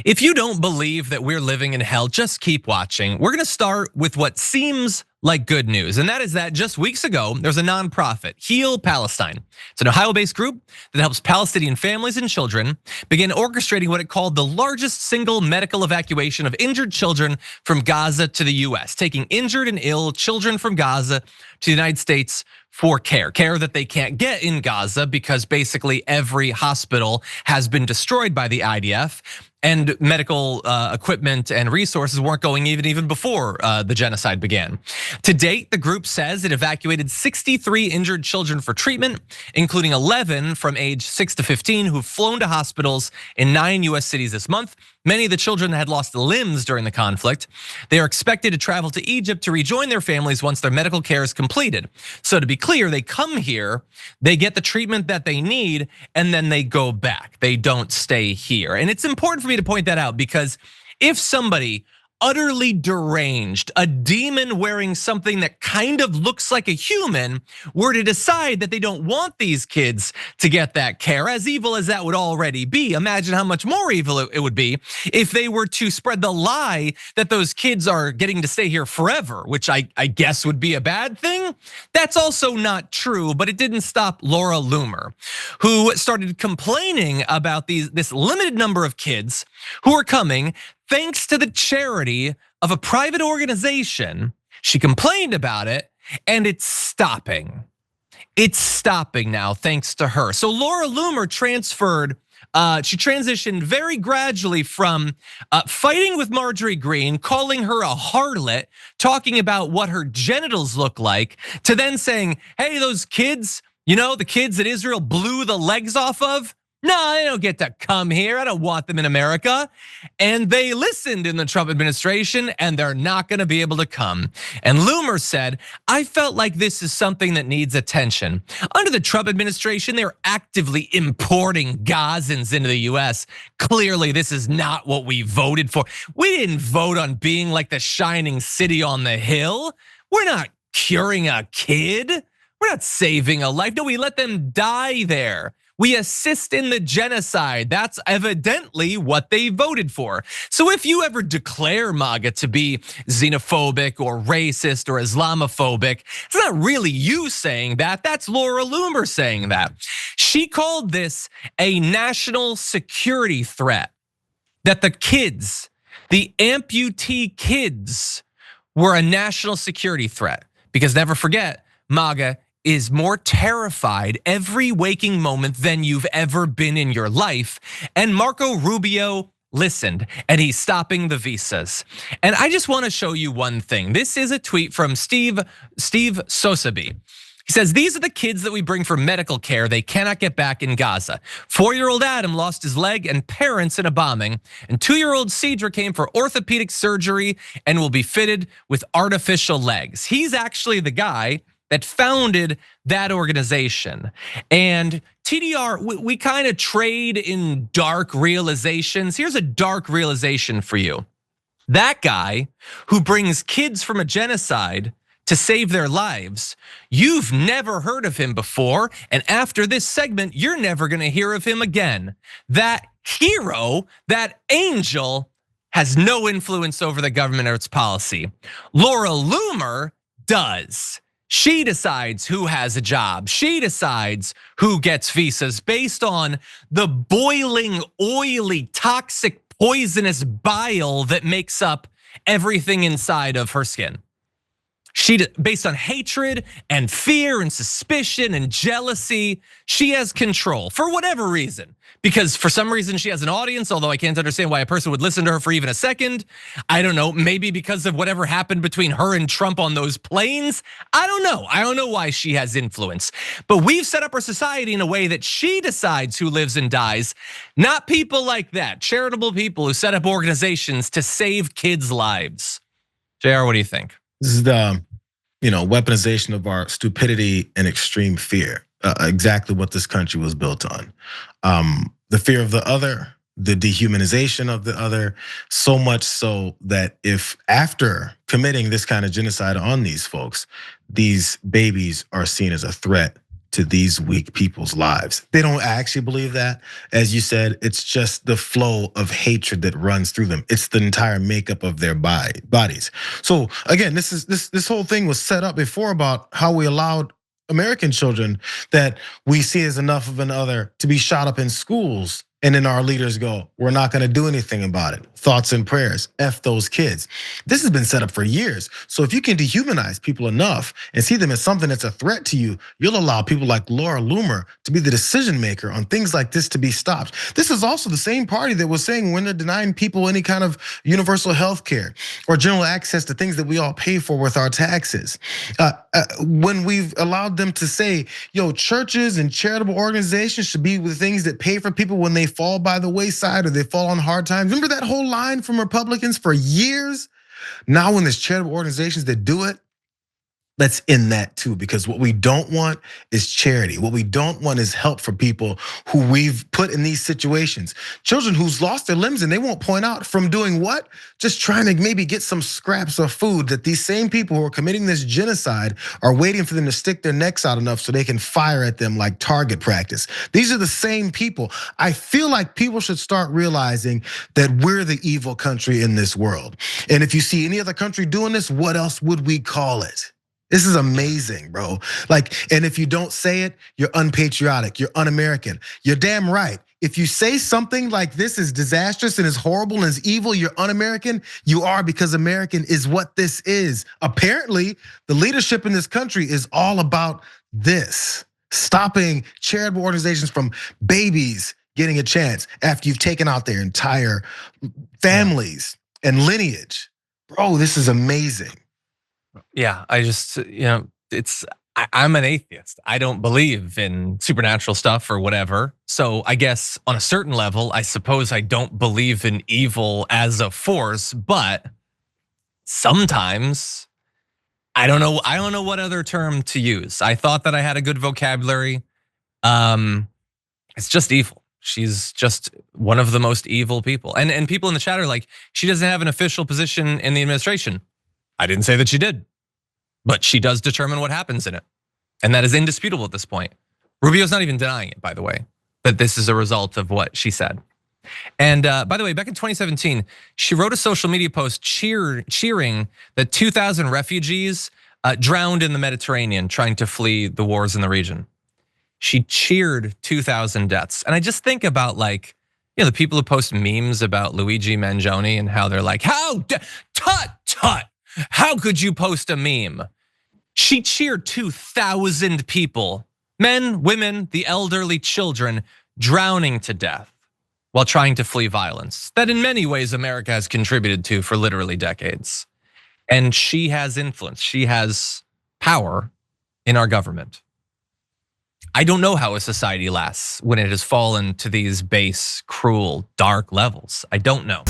If you don't believe that we're living in hell, just keep watching. We're gonna start with what seems like good news, and that is that just weeks ago, there's a nonprofit, Heal Palestine. It's an Ohio-based group that helps Palestinian families and children begin orchestrating what it called the largest single medical evacuation of injured children from Gaza to the US, taking injured and ill children from Gaza to the United States for care that they can't get in Gaza because basically every hospital has been destroyed by the IDF. And medical equipment and resources weren't going even before the genocide began. To date, the group says it evacuated 63 injured children for treatment, including 11 from age 6 to 15 who've flown to hospitals in 9 US cities this month. Many of the children had lost limbs during the conflict. They are expected to travel to Egypt to rejoin their families once their medical care is completed. So to be clear, they come here, they get the treatment that they need, and then they go back. They don't stay here. And it's important for me to point that out because if somebody utterly deranged, a demon wearing something that kind of looks like a human, were to decide that they don't want these kids to get that care, as evil as that would already be, imagine how much more evil it would be if they were to spread the lie that those kids are getting to stay here forever, which I guess would be a bad thing. That's also not true, but it didn't stop Laura Loomer, who started complaining about this limited number of kids who are coming thanks to the charity of a private organization. She complained about it and it's stopping. It's stopping now thanks to her. So Laura Loomer she transitioned very gradually from fighting with Marjorie Greene, calling her a harlot, talking about what her genitals look like, to then saying, hey, those kids, the kids that Israel blew the legs off of, no, they don't get to come here. I don't want them in America. And they listened in the Trump administration and they're not gonna be able to come. And Loomer said, I felt like this is something that needs attention. Under the Trump administration, they're actively importing Gazans into the US. Clearly, this is not what we voted for. We didn't vote on being like the shining city on the hill. We're not curing a kid. We're not saving a life. No, we let them die there. We assist in the genocide. That's evidently what they voted for. So if you ever declare MAGA to be xenophobic or racist or Islamophobic, it's not really you saying that, that's Laura Loomer saying that. She called this a national security threat, that the kids, the amputee kids, were a national security threat. Because never forget, MAGA is more terrified every waking moment than you've ever been in your life. And Marco Rubio listened and he's stopping the visas. And I just wanna show you one thing. This is a tweet from Steve Sosaby. He says, these are the kids that we bring for medical care. They cannot get back in Gaza. 4-year-old Adam lost his leg and parents in a bombing. And 2-year-old Cedra came for orthopedic surgery and will be fitted with artificial legs. He's actually the guy that founded that organization. And TDR, we kind of trade in dark realizations. Here's a dark realization for you. That guy who brings kids from a genocide to save their lives, you've never heard of him before. And after this segment, you're never gonna hear of him again. That hero, that angel, has no influence over the government or its policy. Laura Loomer does. She decides who has a job. She decides who gets visas based on the boiling, oily, toxic, poisonous bile that makes up everything inside of her skin. Based on hatred and fear and suspicion and jealousy, she has control for whatever reason. Because for some reason she has an audience, although I can't understand why a person would listen to her for even a second. I don't know, maybe because of whatever happened between her and Trump on those planes. I don't know why she has influence. But we've set up our society in a way that she decides who lives and dies, not people like that, charitable people who set up organizations to save kids' lives. JR, what do you think? This is the weaponization of our stupidity and extreme fear. Exactly what this country was built on. The fear of the other, the dehumanization of the other, so much so that if after committing this kind of genocide on these folks, these babies are seen as a threat to these weak people's lives. They don't actually believe that. As you said, it's just the flow of hatred that runs through them. It's the entire makeup of their bodies. So again, this whole thing was set up before about how we allowed American children that we see as enough of another to be shot up in schools. And then our leaders go, we're not gonna do anything about it. Thoughts and prayers, F those kids. This has been set up for years. So if you can dehumanize people enough and see them as something that's a threat to you, you'll allow people like Laura Loomer to be the decision maker on things like this to be stopped. This is also the same party that was saying when they're denying people any kind of universal health care or general access to things that we all pay for with our taxes. When we've allowed them to say, yo, churches and charitable organizations should be the things that pay for people when they fall by the wayside or they fall on hard times. Remember that whole line from Republicans for years? Now when there's charitable organizations that do it, let's end that too, because what we don't want is charity. What we don't want is help for people who we've put in these situations. Children who's lost their limbs and they won't point out from doing what? Just trying to maybe get some scraps of food that these same people who are committing this genocide are waiting for them to stick their necks out enough so they can fire at them like target practice. These are the same people. I feel like people should start realizing that we're the evil country in this world. And if you see any other country doing this, what else would we call it? This is amazing, bro. Like, and if you don't say it, you're unpatriotic, you're un-American. You're damn right. If you say something like this is disastrous and is horrible and is evil, you're un-American, you are, because American is what this is. Apparently, the leadership in this country is all about this. Stopping charitable organizations from babies getting a chance after you've taken out their entire families and lineage. Bro, this is amazing. Yeah, I just, I'm an atheist. I don't believe in supernatural stuff or whatever. So I guess on a certain level, I suppose I don't believe in evil as a force, but sometimes I don't know what other term to use. I thought that I had a good vocabulary. It's just evil. She's just one of the most evil people. And people in the chat are like, she doesn't have an official position in the administration. I didn't say that she did, but she does determine what happens in it. And that is indisputable at this point. Rubio's not even denying it, by the way, that this is a result of what she said. And by the way, back in 2017, she wrote a social media post cheering that 2,000 refugees drowned in the Mediterranean trying to flee the wars in the region. She cheered 2,000 deaths. And I just think about the people who post memes about Luigi Mangione and how they're like, tut. How could you post a meme? She cheered 2,000 people, men, women, the elderly, children, drowning to death while trying to flee violence that in many ways America has contributed to for literally decades. And she has influence, she has power in our government. I don't know how a society lasts when it has fallen to these base, cruel, dark levels. I don't know.